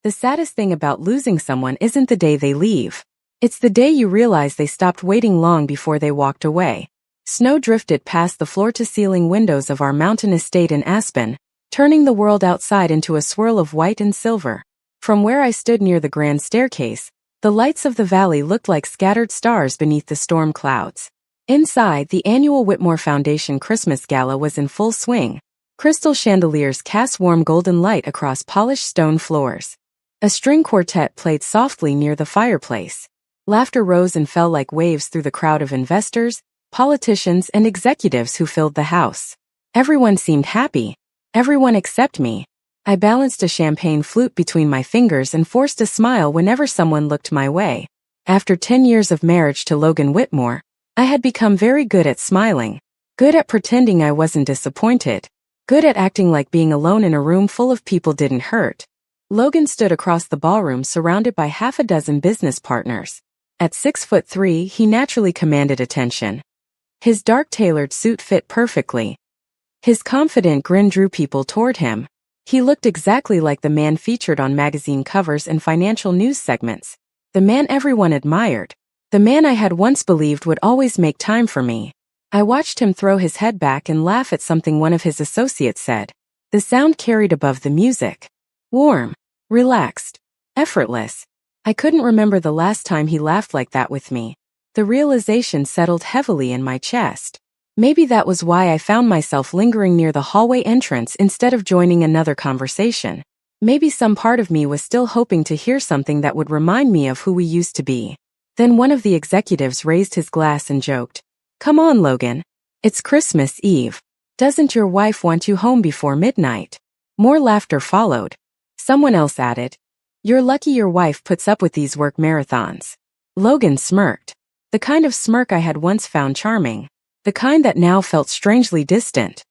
The saddest thing about losing someone isn't the day they leave. It's the day you realize they stopped waiting long before they walked away. Snow drifted past the floor-to-ceiling windows of our mountain estate in Aspen, turning the world outside into a swirl of white and silver. From where I stood near the grand staircase, the lights of the valley looked like scattered stars beneath the storm clouds. Inside, the annual Whitmore Foundation Christmas Gala was in full swing. Crystal chandeliers cast warm golden light across polished stone floors. A string quartet played softly near the fireplace. Laughter rose and fell like waves through the crowd of investors, politicians, and executives who filled the house. Everyone seemed happy. Everyone except me. I balanced a champagne flute between my fingers and forced a smile whenever someone looked my way. After 10 years of marriage to Logan Whitmore, I had become very good at smiling. Good at pretending I wasn't disappointed. Good at acting like being alone in a room full of people didn't hurt. Logan stood across the ballroom surrounded by half a dozen business partners. At 6'3", he naturally commanded attention. His dark tailored suit fit perfectly. His confident grin drew people toward him. He looked exactly like the man featured on magazine covers and financial news segments. The man everyone admired. The man I had once believed would always make time for me. I watched him throw his head back and laugh at something one of his associates said. The sound carried above the music. Warm. Relaxed. Effortless. I couldn't remember the last time he laughed like that with me. The realization settled heavily in my chest. Maybe that was why I found myself lingering near the hallway entrance instead of joining another conversation. Maybe some part of me was still hoping to hear something that would remind me of who we used to be. Then one of the executives raised his glass and joked, "Come on, Logan. It's Christmas Eve. Doesn't your wife want you home before midnight?" More laughter followed. Someone else added, "You're lucky your wife puts up with these work marathons." Logan smirked. The kind of smirk I had once found charming. The kind that now felt strangely distant.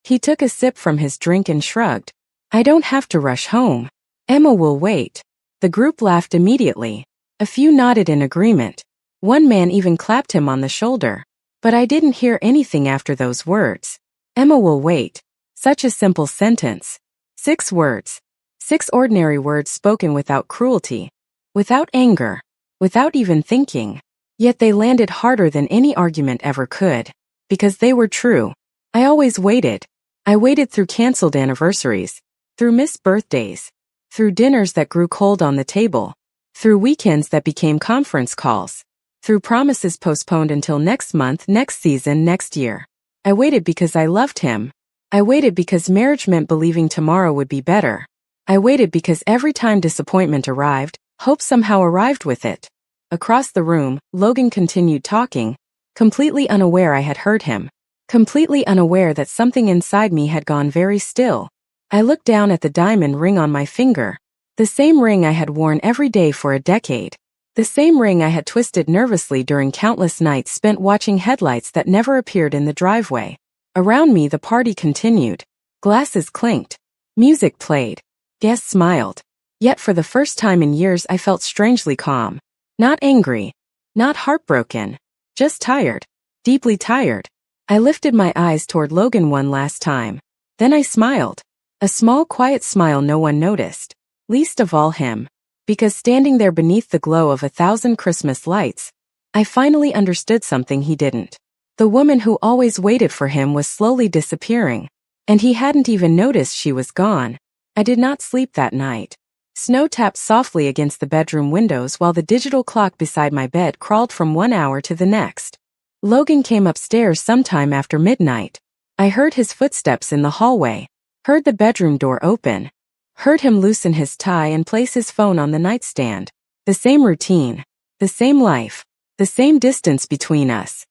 He took a sip from his drink and shrugged. "I don't have to rush home. Emma will wait." The group laughed immediately. A few nodded in agreement. One man even clapped him on the shoulder. But I didn't hear anything after those words. Emma will wait. Such a simple sentence. 6 words. 6 ordinary words spoken without cruelty. Without anger. Without even thinking. Yet they landed harder than any argument ever could. Because they were true. I always waited. I waited through canceled anniversaries. Through missed birthdays. Through dinners that grew cold on the table. Through weekends that became conference calls. Through promises postponed until next month, next season, next year. I waited because I loved him. I waited because marriage meant believing tomorrow would be better. I waited because every time disappointment arrived, hope somehow arrived with it. Across the room, Logan continued talking, completely unaware I had heard him. Completely unaware that something inside me had gone very still. I looked down at the diamond ring on my finger. The same ring I had worn every day for a decade. The same ring I had twisted nervously during countless nights spent watching headlights that never appeared in the driveway. Around me the party continued. Glasses clinked. Music played. Guests smiled. Yet for the first time in years I felt strangely calm. Not angry. Not heartbroken. Just tired. Deeply tired. I lifted my eyes toward Logan one last time. Then I smiled. A small quiet smile no one noticed. Least of all him. Because standing there beneath the glow of 1,000 Christmas lights, I finally understood something he didn't. The woman who always waited for him was slowly disappearing. And he hadn't even noticed she was gone. I did not sleep that night. Snow tapped softly against the bedroom windows while the digital clock beside my bed crawled from 1 hour to the next. Logan came upstairs sometime after midnight. I heard his footsteps in the hallway. Heard the bedroom door open. Heard him loosen his tie and place his phone on the nightstand. The same routine. The same life. The same distance between us.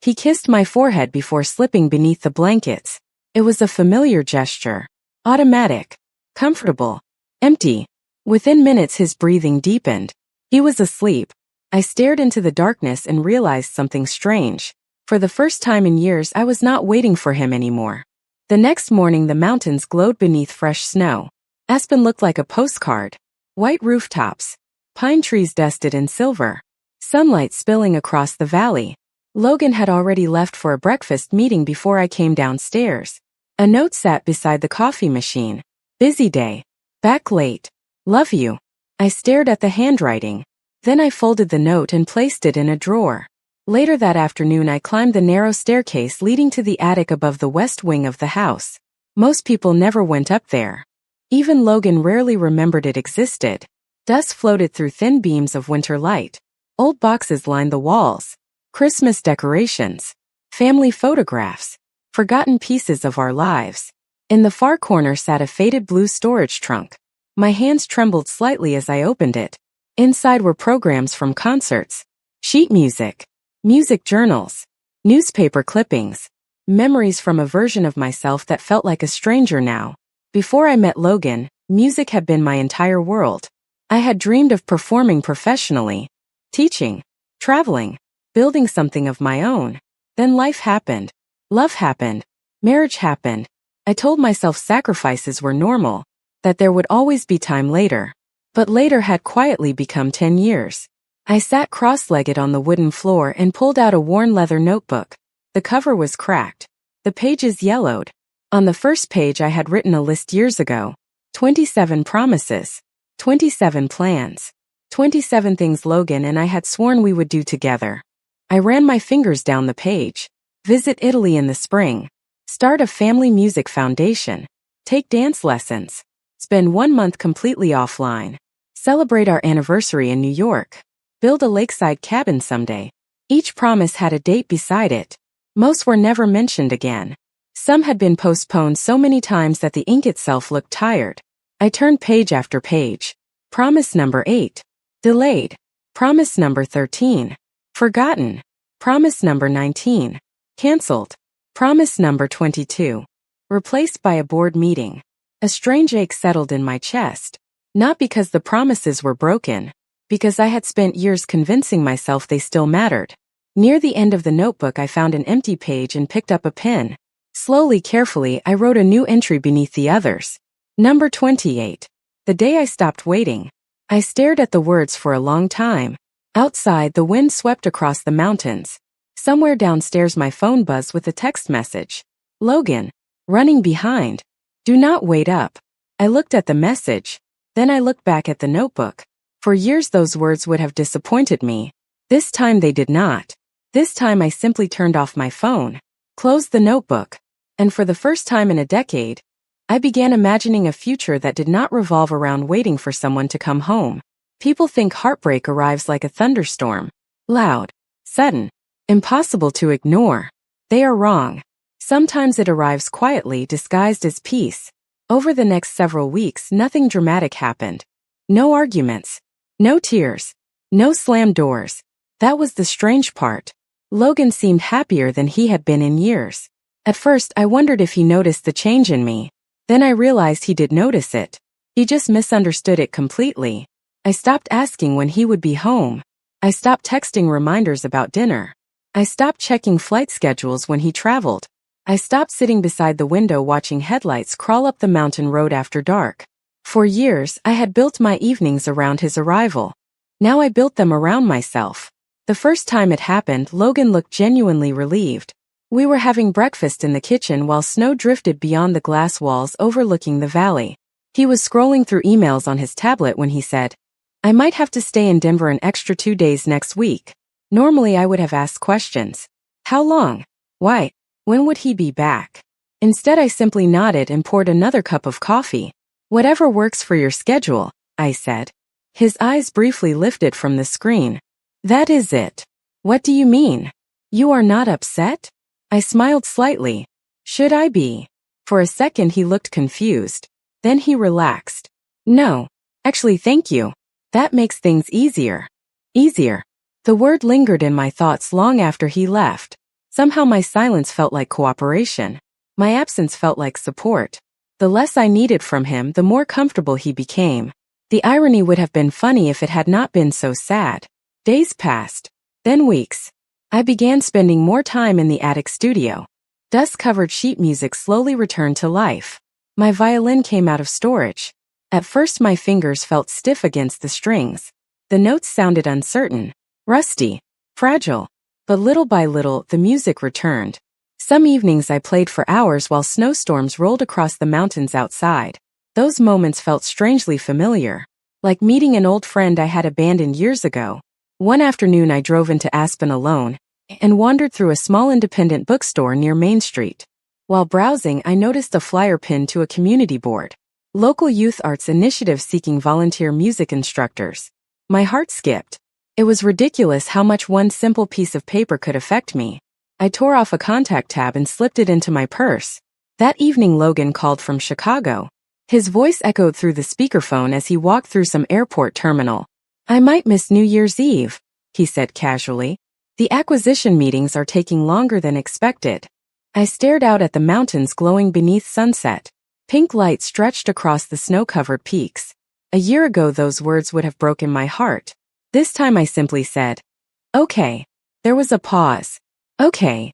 He kissed my forehead before slipping beneath the blankets. It was a familiar gesture. Automatic. Comfortable. Empty. Within minutes his breathing deepened. He was asleep. I stared into the darkness and realized something strange. For the first time in years I was not waiting for him anymore. The next morning the mountains glowed beneath fresh snow. Aspen looked like a postcard. White rooftops. Pine trees dusted in silver. Sunlight spilling across the valley. Logan had already left for a breakfast meeting before I came downstairs. A note sat beside the coffee machine. Busy day. Back late. Love you. I stared at the handwriting. Then I folded the note and placed it in a drawer. Later that afternoon I climbed the narrow staircase leading to the attic above the west wing of the house. Most people never went up there. Even Logan rarely remembered it existed. Dust floated through thin beams of winter light. Old boxes lined the walls. Christmas decorations. Family photographs. Forgotten pieces of our lives. In the far corner sat a faded blue storage trunk. My hands trembled slightly as I opened it. Inside were programs from concerts, sheet music, music journals, newspaper clippings, memories from a version of myself that felt like a stranger now. Before I met Logan, music had been my entire world. I had dreamed of performing professionally, teaching, traveling, building something of my own. Then life happened. Love happened. Marriage happened. I told myself sacrifices were normal, that there would always be time later. But later had quietly become 10 years. I sat cross-legged on the wooden floor and pulled out a worn leather notebook. The cover was cracked. The pages yellowed. On the first page I had written a list years ago. 27 promises. 27 plans. 27 things Logan and I had sworn we would do together. I ran my fingers down the page. Visit Italy in the spring. Start a family music foundation. Take dance lessons. Spend 1 month completely offline. Celebrate our anniversary in New York. Build a lakeside cabin someday. Each promise had a date beside it. Most were never mentioned again. Some had been postponed so many times that the ink itself looked tired. I turned page after page. Promise number 8. Delayed. Promise number 13. Forgotten. Promise number 19. Cancelled. Promise number 22. Replaced by a board meeting. A strange ache settled in my chest. Not because the promises were broken, because I had spent years convincing myself they still mattered. Near the end of the notebook I found an empty page and picked up a pen. Slowly, carefully, I wrote a new entry beneath the others. Number 28. The day I stopped waiting. I stared at the words for a long time. Outside, the wind swept across the mountains. Somewhere downstairs my phone buzzed with a text message. Logan. Running behind. Do not wait up. I looked at the message. Then I looked back at the notebook. For years those words would have disappointed me. This time they did not. This time I simply turned off my phone, closed the notebook, and for the first time in a decade, I began imagining a future that did not revolve around waiting for someone to come home. People think heartbreak arrives like a thunderstorm. Loud, sudden, impossible to ignore. They are wrong. Sometimes it arrives quietly, disguised as peace. Over the next several weeks, nothing dramatic happened. No arguments. No tears. No slammed doors. That was the strange part. Logan seemed happier than he had been in years. At first, I wondered if he noticed the change in me. Then I realized he did notice it. He just misunderstood it completely. I stopped asking when he would be home. I stopped texting reminders about dinner. I stopped checking flight schedules when he traveled. I stopped sitting beside the window watching headlights crawl up the mountain road after dark. For years, I had built my evenings around his arrival. Now I built them around myself. The first time it happened, Logan looked genuinely relieved. We were having breakfast in the kitchen while snow drifted beyond the glass walls overlooking the valley. He was scrolling through emails on his tablet when he said, I might have to stay in Denver an extra 2 days next week. Normally I would have asked questions. How long? Why? When would he be back? Instead I simply nodded and poured another cup of coffee. Whatever works for your schedule, I said. His eyes briefly lifted from the screen. That is it. What do you mean? You are not upset? I smiled slightly. Should I be? For a second he looked confused. Then he relaxed. No. Actually, thank you. That makes things easier. Easier. The word lingered in my thoughts long after he left. Somehow my silence felt like cooperation. My absence felt like support. The less I needed from him, the more comfortable he became. The irony would have been funny if it had not been so sad. Days passed. Then weeks. I began spending more time in the attic studio. Dust-covered sheet music slowly returned to life. My violin came out of storage. At first my fingers felt stiff against the strings. The notes sounded uncertain, rusty, fragile. But little by little, the music returned. Some evenings I played for hours while snowstorms rolled across the mountains outside. Those moments felt strangely familiar. like meeting an old friend I had abandoned years ago. One afternoon I drove into Aspen alone and wandered through a small independent bookstore near Main Street. While browsing, I noticed a flyer pinned to a community board. Local youth arts initiative seeking volunteer music instructors. My heart skipped. It was ridiculous how much one simple piece of paper could affect me. I tore off a contact tab and slipped it into my purse. That evening Logan called from Chicago. His voice echoed through the speakerphone as he walked through some airport terminal. "I might miss New Year's Eve," he said casually. "The acquisition meetings are taking longer than expected." I stared out at the mountains glowing beneath sunset. Pink light stretched across the snow-covered peaks. A year ago those words would have broken my heart. This time I simply said, "Okay." There was a pause. "Okay."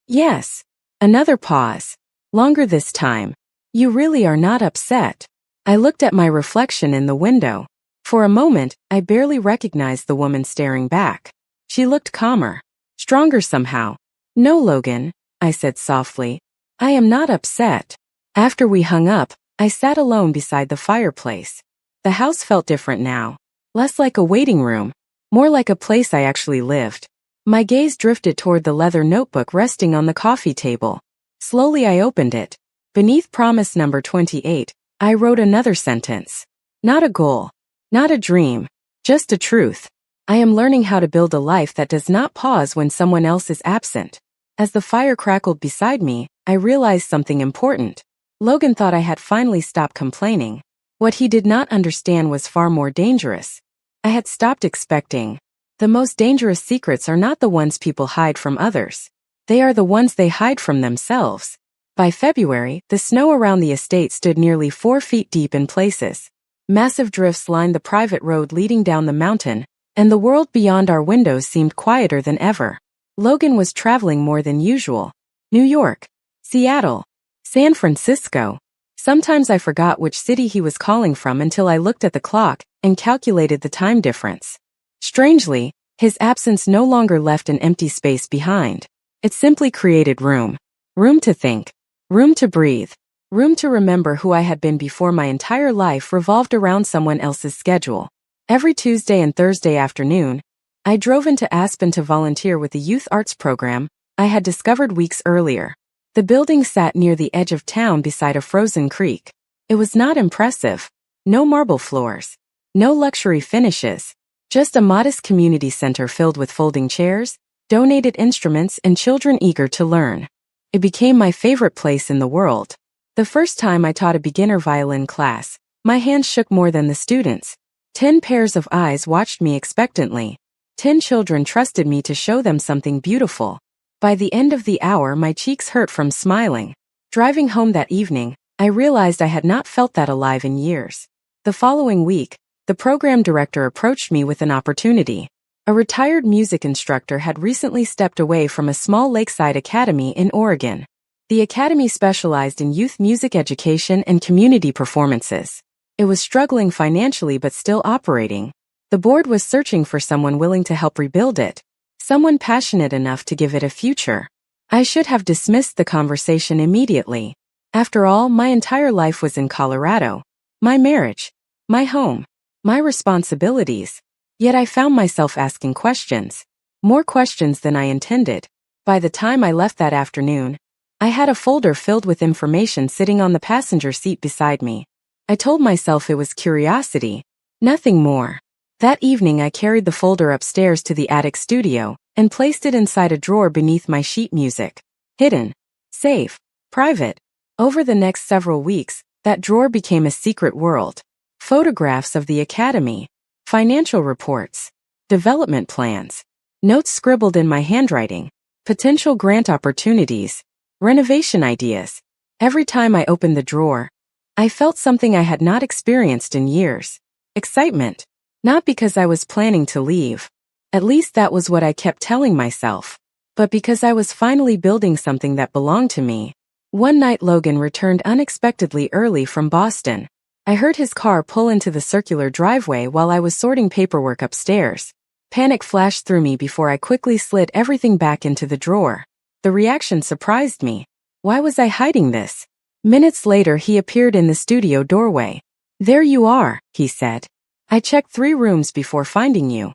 "Yes." Another pause. Longer this time. "You really are not upset." I looked at my reflection in the window. For a moment, I barely recognized the woman staring back. She looked calmer, stronger somehow. "No, Logan," I said softly. "I am not upset." After we hung up, I sat alone beside the fireplace. The house felt different now. Less like a waiting room, more like a place I actually lived. My gaze drifted toward the leather notebook resting on the coffee table. Slowly I opened it. Beneath promise number 28, I wrote another sentence. Not a goal, not a dream, just a truth. I am learning how to build a life that does not pause when someone else is absent. As the fire crackled beside me, I realized something important. Logan thought I had finally stopped complaining. What he did not understand was far more dangerous. I had stopped expecting. The most dangerous secrets are not the ones people hide from others. They are the ones they hide from themselves. By February, the snow around the estate stood nearly 4 feet deep in places. Massive drifts lined the private road leading down the mountain, and the world beyond our windows seemed quieter than ever. Logan was traveling more than usual. New York, Seattle, San Francisco. Sometimes I forgot which city he was calling from until I looked at the clock and calculated the time difference. Strangely, his absence no longer left an empty space behind. It simply created room. Room to think. Room to breathe. Room to remember who I had been before my entire life revolved around someone else's schedule. Every Tuesday and Thursday afternoon, I drove into Aspen to volunteer with the youth arts program I had discovered weeks earlier. The building sat near the edge of town beside a frozen creek. It was not impressive. No marble floors. No luxury finishes. Just a modest community center filled with folding chairs, donated instruments, and children eager to learn. It became my favorite place in the world. The first time I taught a beginner violin class, my hands shook more than the students. 10 pairs of eyes watched me expectantly. 10 children trusted me to show them something beautiful. By the end of the hour, my cheeks hurt from smiling. Driving home that evening, I realized I had not felt that alive in years. The following week, the program director approached me with an opportunity. A retired music instructor had recently stepped away from a small lakeside academy in Oregon. The academy specialized in youth music education and community performances. It was struggling financially but still operating. The board was searching for someone willing to help rebuild it, someone passionate enough to give it a future. I should have dismissed the conversation immediately. After all, my entire life was in Colorado. My marriage, my home, my responsibilities. Yet I found myself asking questions. More questions than I intended. By the time I left that afternoon, I had a folder filled with information sitting on the passenger seat beside me. I told myself it was curiosity, nothing more. That evening I carried the folder upstairs to the attic studio and placed it inside a drawer beneath my sheet music. Hidden, safe, private. Over the next several weeks, that drawer became a secret world. Photographs of the academy, financial reports, development plans, notes scribbled in my handwriting, potential grant opportunities, renovation ideas. Every time I opened the drawer, I felt something I had not experienced in years. Excitement. Not because I was planning to leave. At least that was what I kept telling myself. But because I was finally building something that belonged to me. One night Logan returned unexpectedly early from Boston. I heard his car pull into the circular driveway while I was sorting paperwork upstairs. Panic flashed through me before I quickly slid everything back into the drawer. The reaction surprised me. Why was I hiding this? Minutes later he appeared in the studio doorway. "There you are," he said. I checked 3 rooms before finding you.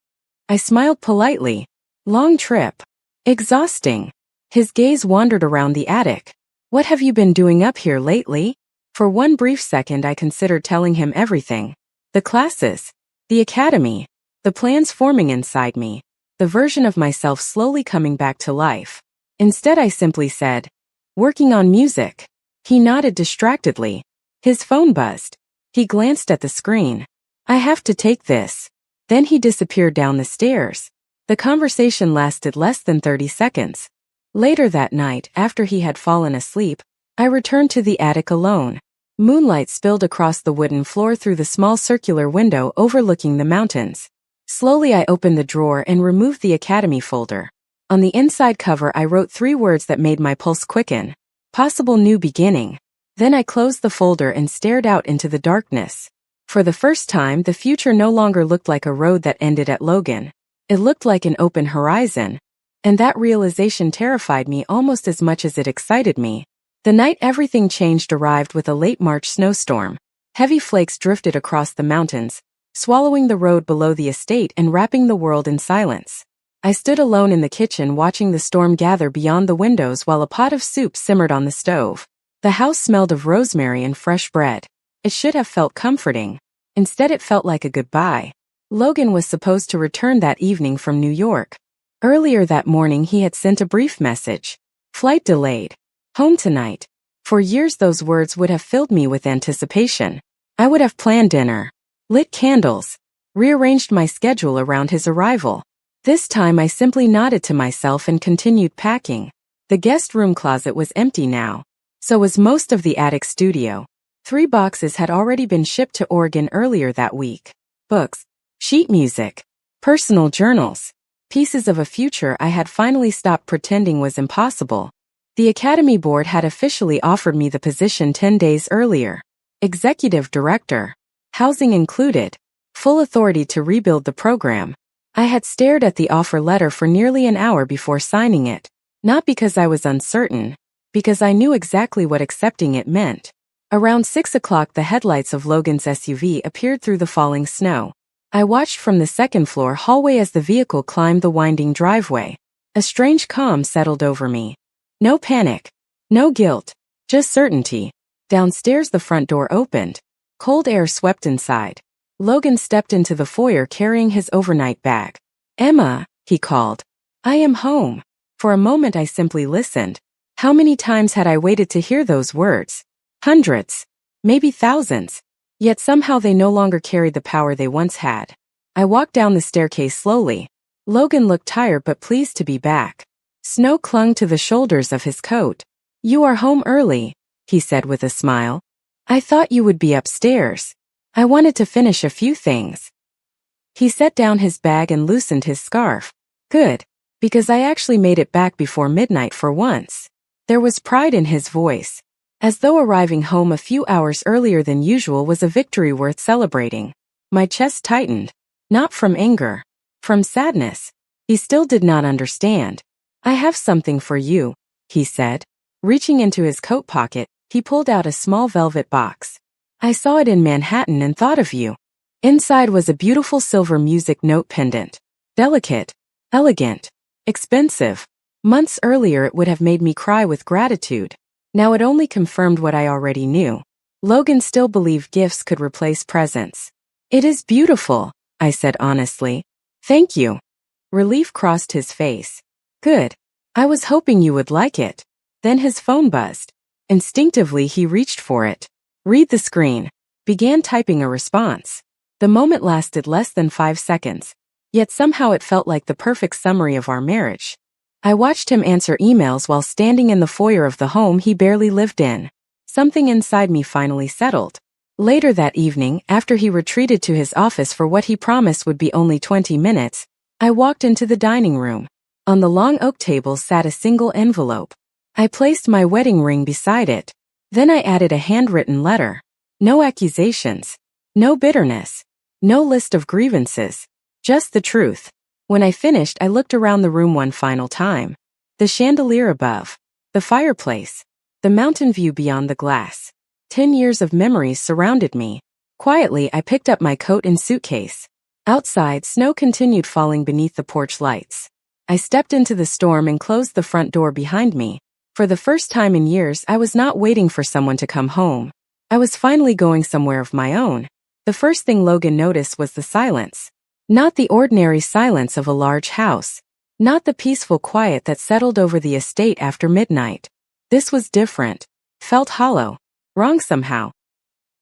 I smiled politely. Long trip. Exhausting. His gaze wandered around the attic. What have you been doing up here lately? For one brief second I considered telling him everything. The classes. The academy. The plans forming inside me. The version of myself slowly coming back to life. Instead I simply said, working on music. He nodded distractedly. His phone buzzed. He glanced at the screen. I have to take this. Then he disappeared down the stairs. The conversation lasted less than 30 seconds. Later that night, after he had fallen asleep, I returned to the attic alone. Moonlight spilled across the wooden floor through the small circular window overlooking the mountains. Slowly I opened the drawer and removed the academy folder. On the inside cover I wrote 3 words that made my pulse quicken. Possible new beginning. Then I closed the folder and stared out into the darkness. For the first time, the future no longer looked like a road that ended at Logan. It looked like an open horizon. And that realization terrified me almost as much as it excited me. The night everything changed arrived with a late March snowstorm. Heavy flakes drifted across the mountains, swallowing the road below the estate and wrapping the world in silence. I stood alone in the kitchen watching the storm gather beyond the windows while a pot of soup simmered on the stove. The house smelled of rosemary and fresh bread. It should have felt comforting. Instead it felt like a goodbye. Logan was supposed to return that evening from New York. Earlier that morning he had sent a brief message. Flight delayed. Home tonight. For years those words would have filled me with anticipation. I would have planned dinner, lit candles, rearranged my schedule around his arrival. This time I simply nodded to myself and continued packing. The guest room closet was empty now. So was most of the attic studio. 3 boxes had already been shipped to Oregon earlier that week. Books, sheet music, personal journals, pieces of a future I had finally stopped pretending was impossible. The Academy Board had officially offered me the position 10 days earlier. Executive Director. Housing included. Full authority to rebuild the program. I had stared at the offer letter for nearly an hour before signing it. Not because I was uncertain, because I knew exactly what accepting it meant. Around 6 o'clock the headlights of Logan's SUV appeared through the falling snow. I watched from the second-floor hallway as the vehicle climbed the winding driveway. A strange calm settled over me. No panic. No guilt. Just certainty. Downstairs the front door opened. Cold air swept inside. Logan stepped into the foyer carrying his overnight bag. "Emma," he called. "I am home." For a moment I simply listened. How many times had I waited to hear those words? Hundreds. Maybe thousands. Yet somehow they no longer carried the power they once had. I walked down the staircase slowly. Logan looked tired but pleased to be back. Snow clung to the shoulders of his coat. "You are home early," he said with a smile. "I thought you would be upstairs. I wanted to finish a few things." He set down his bag and loosened his scarf. Good, because I actually made it back before midnight for once. There was pride in his voice, as though arriving home a few hours earlier than usual was a victory worth celebrating. My chest tightened, not from anger, from sadness. He still did not understand. "I have something for you," he said. Reaching into his coat pocket, he pulled out a small velvet box. "I saw it in Manhattan and thought of you." Inside was a beautiful silver music note pendant. Delicate, elegant, expensive. Months earlier it would have made me cry with gratitude. Now it only confirmed what I already knew. Logan still believed gifts could replace presents. "It is beautiful," I said honestly. "Thank you." Relief crossed his face. "Good. I was hoping you would like it." Then his phone buzzed. Instinctively he reached for it. "Read the screen." Began typing a response. The moment lasted less than 5 seconds. Yet somehow it felt like the perfect summary of our marriage. I watched him answer emails while standing in the foyer of the home he barely lived in. Something inside me finally settled. Later that evening, after he retreated to his office for what he promised would be only 20 minutes, I walked into the dining room. On the long oak table sat a single envelope. I placed my wedding ring beside it. Then I added a handwritten letter. No accusations. No bitterness. No list of grievances. Just the truth. When I finished, I looked around the room one final time. The chandelier above. The fireplace. The mountain view beyond the glass. 10 years of memories surrounded me. Quietly, I picked up my coat and suitcase. Outside, snow continued falling beneath the porch lights. I stepped into the storm and closed the front door behind me. For the first time in years, I was not waiting for someone to come home. I was finally going somewhere of my own. The first thing Logan noticed was the silence. Not the ordinary silence of a large house. Not the peaceful quiet that settled over the estate after midnight. This was different. Felt hollow. Wrong somehow.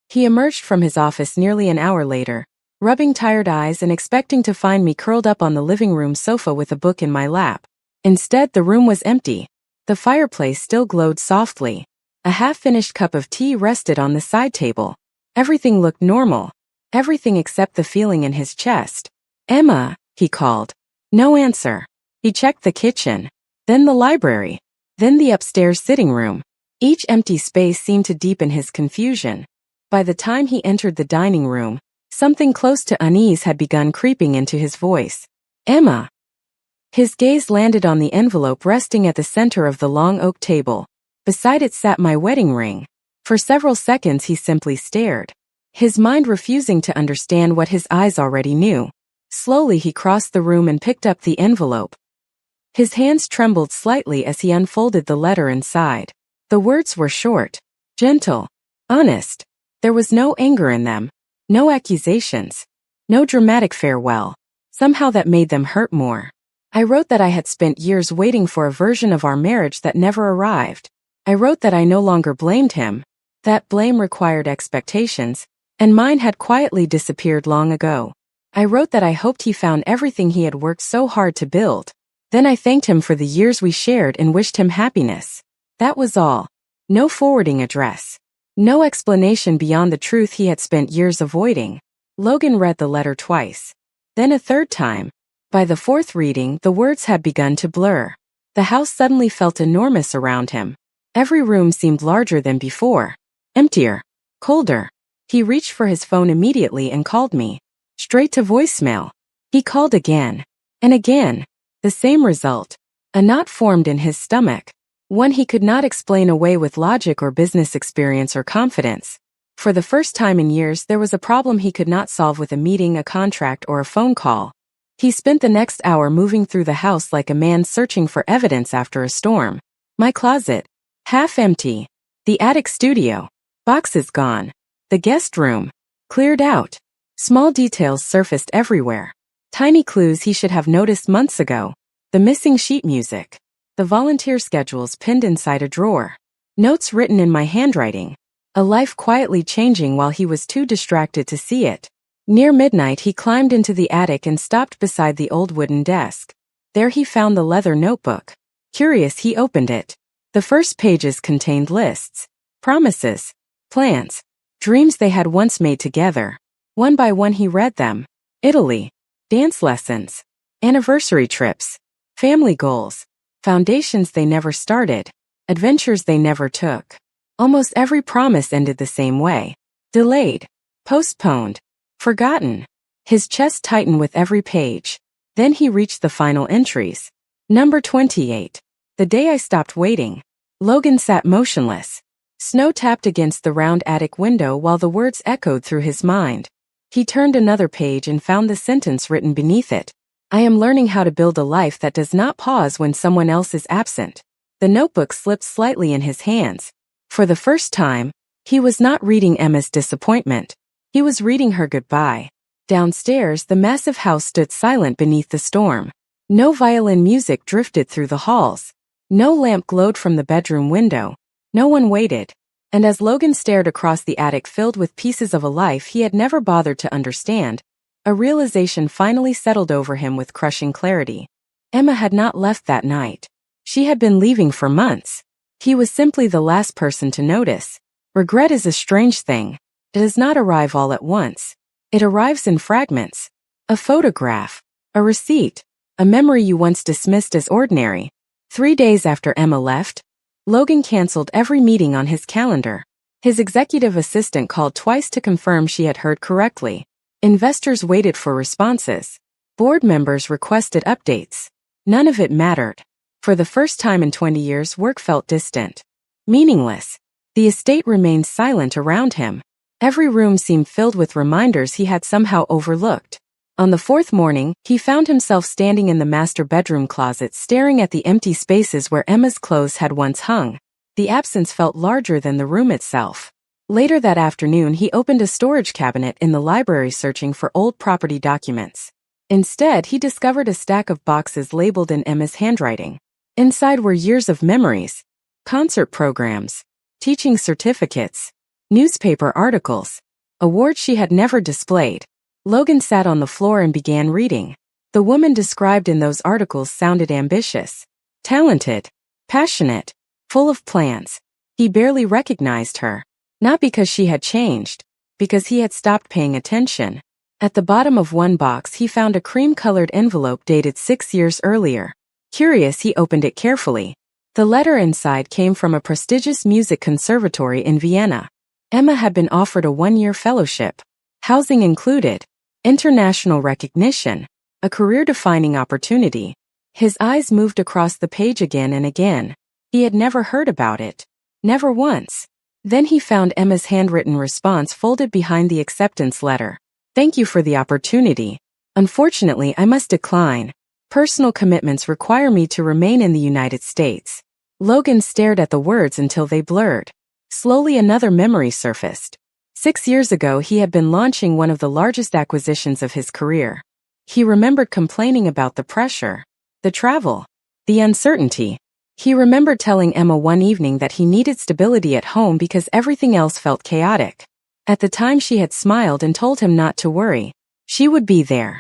He emerged from his office nearly an hour later, rubbing tired eyes and expecting to find me curled up on the living room sofa with a book in my lap. Instead, the room was empty. The fireplace still glowed softly. A half-finished cup of tea rested on the side table. Everything looked normal. Everything except the feeling in his chest. "Emma," he called. No answer. He checked the kitchen, then the library, then the upstairs sitting room. Each empty space seemed to deepen his confusion. By the time he entered the dining room, something close to unease had begun creeping into his voice. "Emma." His gaze landed on the envelope resting at the center of the long oak table. Beside it sat my wedding ring. For several seconds he simply stared, his mind refusing to understand what his eyes already knew. Slowly he crossed the room and picked up the envelope. His hands trembled slightly as he unfolded the letter inside. The words were short, gentle, honest. There was no anger in them, no accusations, no dramatic farewell. Somehow that made them hurt more. I wrote that I had spent years waiting for a version of our marriage that never arrived. I wrote that I no longer blamed him. That blame required expectations, and mine had quietly disappeared long ago. I wrote that I hoped he found everything he had worked so hard to build. Then I thanked him for the years we shared and wished him happiness. That was all. No forwarding address. No explanation beyond the truth he had spent years avoiding. Logan read the letter twice. Then a third time. By the fourth reading, the words had begun to blur. The house suddenly felt enormous around him. Every room seemed larger than before. Emptier. Colder. He reached for his phone immediately and called me. Straight to voicemail. He called again. And again. The same result. A knot formed in his stomach. One he could not explain away with logic or business experience or confidence. For the first time in years, there was a problem he could not solve with a meeting, a contract, or a phone call. He spent the next hour moving through the house like a man searching for evidence after a storm. My closet. Half empty. The attic studio. Boxes gone. The guest room. Cleared out. Small details surfaced everywhere. Tiny clues he should have noticed months ago. The missing sheet music. The volunteer schedules pinned inside a drawer. Notes written in my handwriting. A life quietly changing while he was too distracted to see it. Near midnight he climbed into the attic and stopped beside the old wooden desk. There he found the leather notebook. Curious, he opened it. The first pages contained lists. Promises. Plans. Dreams they had once made together. One by one he read them. Italy. Dance lessons. Anniversary trips. Family goals. Foundations they never started. Adventures they never took. Almost every promise ended the same way. Delayed. Postponed. Forgotten. His chest tightened with every page. Then he reached the final entries. Number 28. The day I stopped waiting. Logan sat motionless. Snow tapped against the round attic window while the words echoed through his mind. He turned another page and found the sentence written beneath it. I am learning how to build a life that does not pause when someone else is absent. The notebook slipped slightly in his hands. For the first time, he was not reading Emma's disappointment. He was reading her goodbye. Downstairs, the massive house stood silent beneath the storm. No violin music drifted through the halls. No lamp glowed from the bedroom window. No one waited. And as Logan stared across the attic filled with pieces of a life he had never bothered to understand, a realization finally settled over him with crushing clarity. Emma had not left that night. She had been leaving for months. He was simply the last person to notice. Regret is a strange thing. It does not arrive all at once. It arrives in fragments. A photograph. A receipt. A memory you once dismissed as ordinary. 3 days after Emma left, Logan canceled every meeting on his calendar. His executive assistant called twice to confirm she had heard correctly. Investors waited for responses. Board members requested updates. None of it mattered. For the first time in 20 years, work felt distant. Meaningless. The estate remained silent around him. Every room seemed filled with reminders he had somehow overlooked. On the fourth morning, he found himself standing in the master bedroom closet staring at the empty spaces where Emma's clothes had once hung. The absence felt larger than the room itself. Later that afternoon, he opened a storage cabinet in the library searching for old property documents. Instead, he discovered a stack of boxes labeled in Emma's handwriting. Inside were years of memories, concert programs, teaching certificates, newspaper articles, awards she had never displayed. Logan sat on the floor and began reading. The woman described in those articles sounded ambitious, talented, passionate, full of plans. He barely recognized her. Not because she had changed, because he had stopped paying attention. At the bottom of one box he found a cream-colored envelope dated 6 years earlier. Curious, he opened it carefully. The letter inside came from a prestigious music conservatory in Vienna. Emma had been offered a 1-year fellowship, housing included, international recognition, a career-defining opportunity. His eyes moved across the page again and again. He had never heard about it. Never once. Then he found Emma's handwritten response folded behind the acceptance letter. Thank you for the opportunity. Unfortunately, I must decline. Personal commitments require me to remain in the United States. Logan stared at the words until they blurred. Slowly another memory surfaced. 6 years ago he had been launching one of the largest acquisitions of his career. He remembered complaining about the pressure, the travel, the uncertainty. He remembered telling Emma one evening that he needed stability at home because everything else felt chaotic. At the time she had smiled and told him not to worry. She would be there.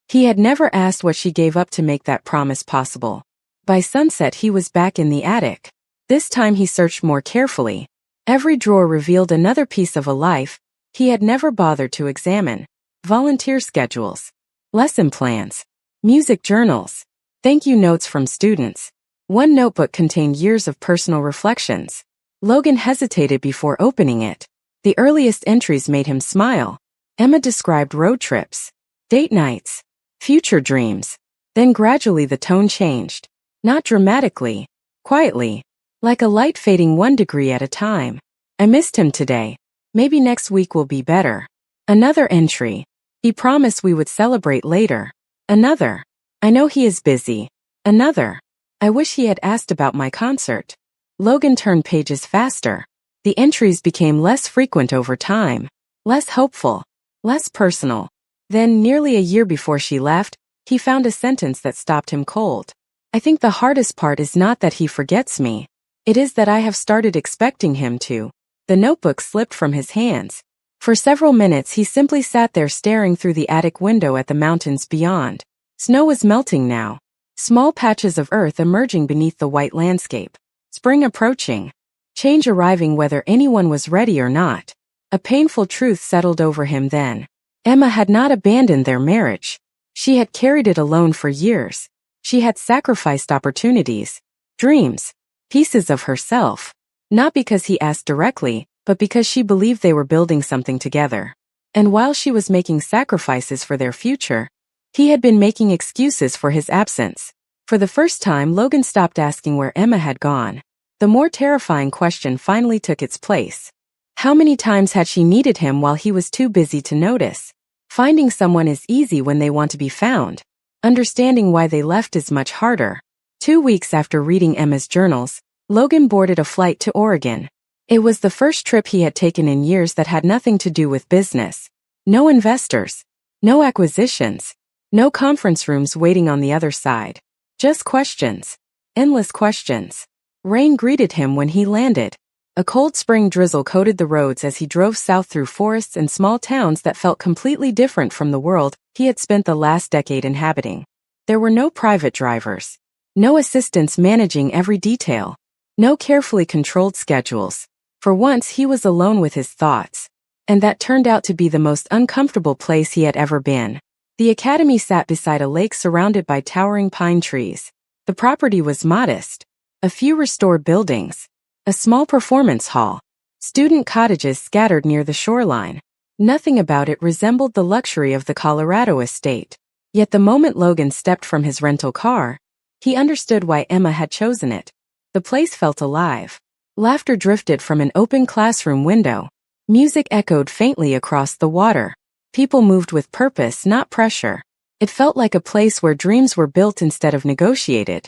He had never asked what she gave up to make that promise possible. By sunset he was back in the attic. This time he searched more carefully. Every drawer revealed another piece of a life he had never bothered to examine. Volunteer schedules, lesson plans, music journals, thank you notes from students. One notebook contained years of personal reflections. Logan hesitated before opening it. The earliest entries made him smile. Emma described road trips, date nights, future dreams. Then gradually the tone changed. Not dramatically, quietly, like a light fading 1 degree at a time. I missed him today. Maybe next week will be better. Another entry. He promised we would celebrate later. Another. I know he is busy. Another. I wish he had asked about my concert. Logan turned pages faster. The entries became less frequent over time, less hopeful, less personal. Then, nearly a year before she left, he found a sentence that stopped him cold. I think the hardest part is not that he forgets me. It is that I have started expecting him to. The notebook slipped from his hands. For several minutes he simply sat there staring through the attic window at the mountains beyond. Snow was melting now. Small patches of earth emerging beneath the white landscape. Spring approaching. Change arriving whether anyone was ready or not. A painful truth settled over him then. Emma had not abandoned their marriage. She had carried it alone for years. She had sacrificed opportunities, dreams, pieces of herself. Not because he asked directly, but because she believed they were building something together. And while she was making sacrifices for their future, he had been making excuses for his absence. For the first time, Logan stopped asking where Emma had gone. The more terrifying question finally took its place. How many times had she needed him while he was too busy to notice? Finding someone is easy when they want to be found. Understanding why they left is much harder. 2 weeks after reading Emma's journals, Logan boarded a flight to Oregon. It was the first trip he had taken in years that had nothing to do with business. No investors. No acquisitions. No conference rooms waiting on the other side. Just questions. Endless questions. Rain greeted him when he landed. A cold spring drizzle coated the roads as he drove south through forests and small towns that felt completely different from the world he had spent the last decade inhabiting. There were no private drivers. No assistants managing every detail. No carefully controlled schedules. For once he was alone with his thoughts. And that turned out to be the most uncomfortable place he had ever been. The academy sat beside a lake surrounded by towering pine trees. The property was modest. A few restored buildings. A small performance hall. Student cottages scattered near the shoreline. Nothing about it resembled the luxury of the Colorado estate. Yet the moment Logan stepped from his rental car, he understood why Emma had chosen it. The place felt alive. Laughter drifted from an open classroom window. Music echoed faintly across the water. People moved with purpose, not pressure. It felt like a place where dreams were built instead of negotiated.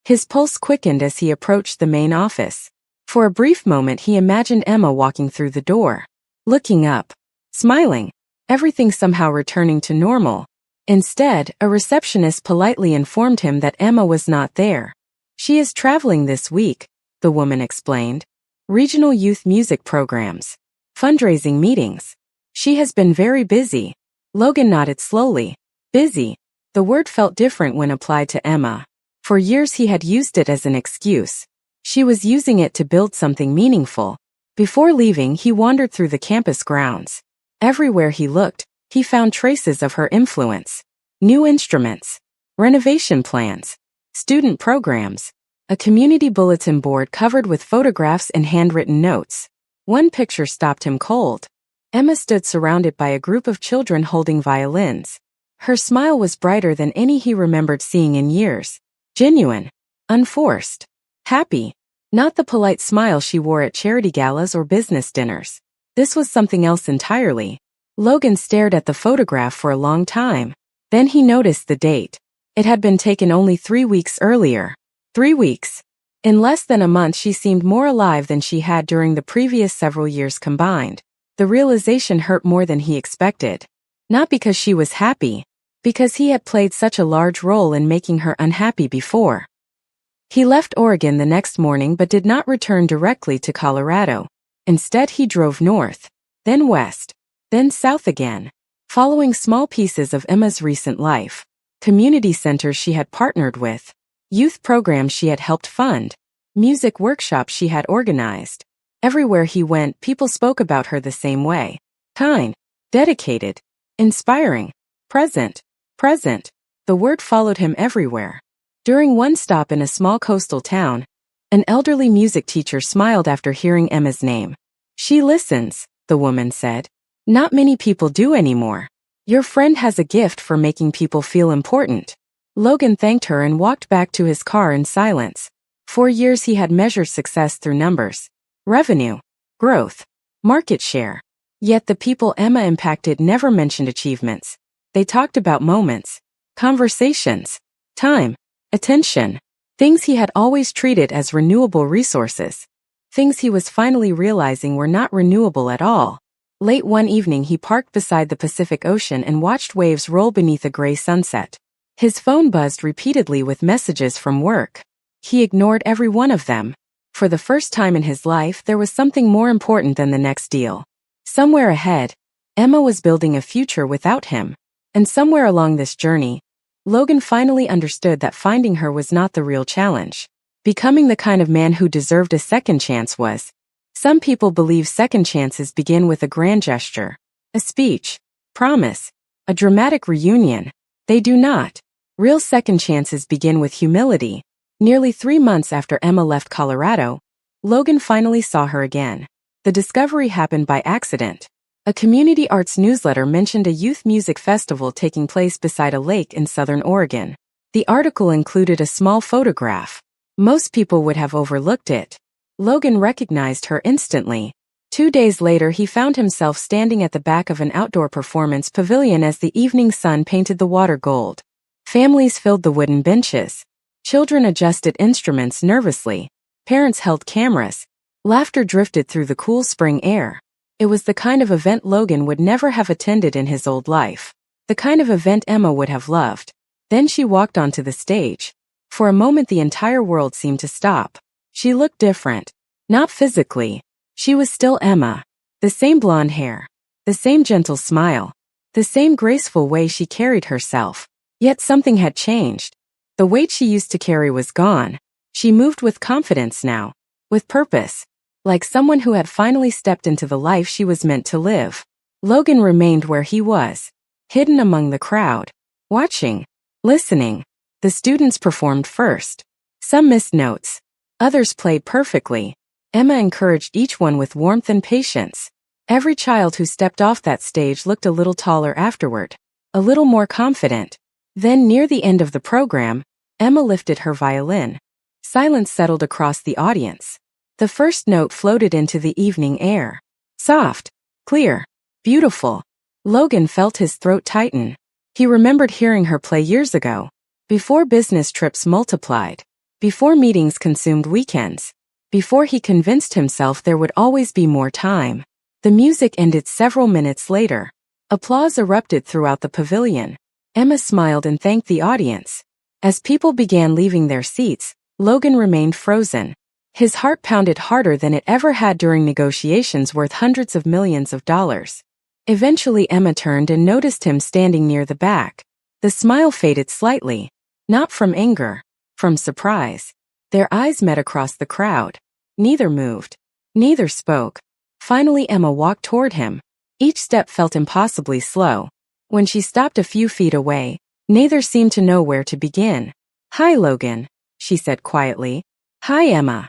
His pulse quickened as he approached the main office. For a brief moment he imagined Emma walking through the door. Looking up. Smiling. Everything somehow returning to normal. Instead, a receptionist politely informed him that Emma was not there. She is traveling this week, the woman explained. Regional youth music programs. Fundraising meetings. She has been very busy. Logan nodded slowly. Busy. The word felt different when applied to Emma. For years he had used it as an excuse. She was using it to build something meaningful. Before leaving, he wandered through the campus grounds. Everywhere he looked, he found traces of her influence. New instruments. Renovation plans. Student programs. A community bulletin board covered with photographs and handwritten notes. One picture stopped him cold. Emma stood surrounded by a group of children holding violins. Her smile was brighter than any he remembered seeing in years. Genuine. Unforced. Happy. Not the polite smile she wore at charity galas or business dinners. This was something else entirely. Logan stared at the photograph for a long time. Then he noticed the date. It had been taken only 3 weeks earlier. 3 weeks. In less than a month she seemed more alive than she had during the previous several years combined. The realization hurt more than he expected. Not because she was happy. Because he had played such a large role in making her unhappy before. He left Oregon the next morning but did not return directly to Colorado. Instead he drove north, then west, then south again, following small pieces of Emma's recent life. Community centers she had partnered with, youth programs she had helped fund, music workshops she had organized. Everywhere he went, people spoke about her the same way. Kind, dedicated, inspiring, present. The word followed him everywhere. During one stop in a small coastal town, an elderly music teacher smiled after hearing Emma's name. She listens, the woman said. Not many people do anymore. Your friend has a gift for making people feel important. Logan thanked her and walked back to his car in silence. For years he had measured success through numbers. Revenue. Growth. Market share. Yet the people Emma impacted never mentioned achievements. They talked about moments, conversations, time, attention, things he had always treated as renewable resources. Things he was finally realizing were not renewable at all. Late one evening he parked beside the Pacific Ocean and watched waves roll beneath a gray sunset. His phone buzzed repeatedly with messages from work. He ignored every one of them. For the first time in his life there was something more important than the next deal. Somewhere ahead, Emma was building a future without him. And somewhere along this journey, Logan finally understood that finding her was not the real challenge. Becoming the kind of man who deserved a second chance was. Some people believe second chances begin with a grand gesture, a speech, promise, a dramatic reunion. They do not. Real second chances begin with humility. Nearly 3 months after Emma left Colorado, Logan finally saw her again. The discovery happened by accident. A community arts newsletter mentioned a youth music festival taking place beside a lake in southern Oregon. The article included a small photograph. Most people would have overlooked it. Logan recognized her instantly. 2 days later he found himself standing at the back of an outdoor performance pavilion as the evening sun painted the water gold. Families filled the wooden benches. Children adjusted instruments nervously. Parents held cameras. Laughter drifted through the cool spring air. It was the kind of event Logan would never have attended in his old life. The kind of event Emma would have loved. Then she walked onto the stage. For a moment the entire world seemed to stop. She looked different. Not physically. She was still Emma. The same blonde hair. The same gentle smile. The same graceful way she carried herself. Yet something had changed. The weight she used to carry was gone. She moved with confidence now. With purpose. Like someone who had finally stepped into the life she was meant to live. Logan remained where he was, hidden among the crowd, watching, listening. The students performed first. Some missed notes. Others played perfectly. Emma encouraged each one with warmth and patience. Every child who stepped off that stage looked a little taller afterward, a little more confident. Then near the end of the program, Emma lifted her violin. Silence settled across the audience. The first note floated into the evening air. Soft, clear, beautiful. Logan felt his throat tighten. He remembered hearing her play years ago, before business trips multiplied, before meetings consumed weekends, before he convinced himself there would always be more time. The music ended several minutes later. Applause erupted throughout the pavilion. Emma smiled and thanked the audience. As people began leaving their seats, Logan remained frozen. His heart pounded harder than it ever had during negotiations worth hundreds of millions of dollars. Eventually Emma turned and noticed him standing near the back. The smile faded slightly, not from anger, from surprise. Their eyes met across the crowd. Neither moved. Neither spoke. Finally Emma walked toward him. Each step felt impossibly slow. When she stopped a few feet away, neither seemed to know where to begin. "Hi, Logan," she said quietly. "Hi, Emma."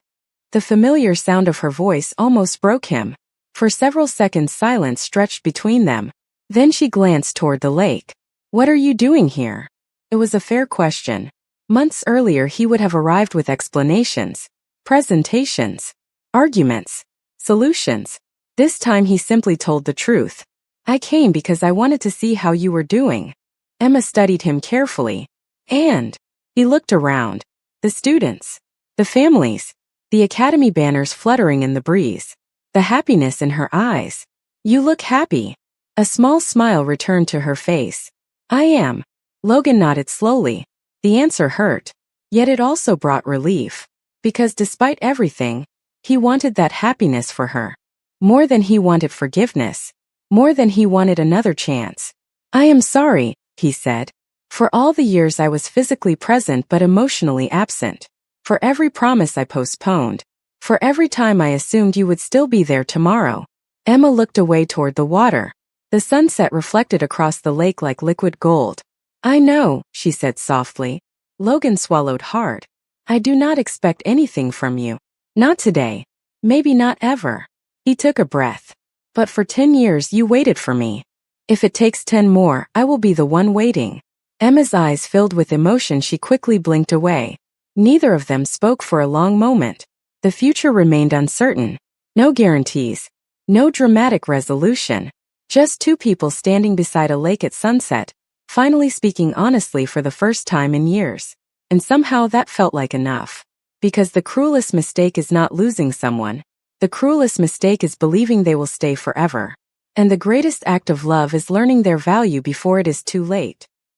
The familiar sound of her voice almost broke him. For several seconds silence stretched between them. Then she glanced toward the lake. "What are you doing here?" It was a fair question. Months earlier he would have arrived with explanations, presentations, arguments, solutions. This time he simply told the truth. "I came because I wanted to see how you were doing." Emma studied him carefully. "And?" He looked around. The students, the families, the academy banners fluttering in the breeze, the happiness in her eyes. "You look happy." A small smile returned to her face. "I am." Logan nodded slowly. The answer hurt. Yet it also brought relief. Because despite everything, he wanted that happiness for her. More than he wanted forgiveness. More than he wanted another chance. "I am sorry," he said. "For all the years I was physically present but emotionally absent. For every promise I postponed. For every time I assumed you would still be there tomorrow." Emma looked away toward the water. The sunset reflected across the lake like liquid gold. "I know," she said softly. Logan swallowed hard. "I do not expect anything from you. Not today. Maybe not ever." He took a breath. "But for 10 years you waited for me. If it takes 10 more, I will be the one waiting." Emma's eyes filled with emotion. She quickly blinked away. Neither of them spoke for a long moment. The future remained uncertain. No guarantees. No dramatic resolution. Just two people standing beside a lake at sunset, finally speaking honestly for the first time in years. And somehow that felt like enough. Because the cruelest mistake is not losing someone. The cruelest mistake is believing they will stay forever. And the greatest act of love is learning their value before it is too late.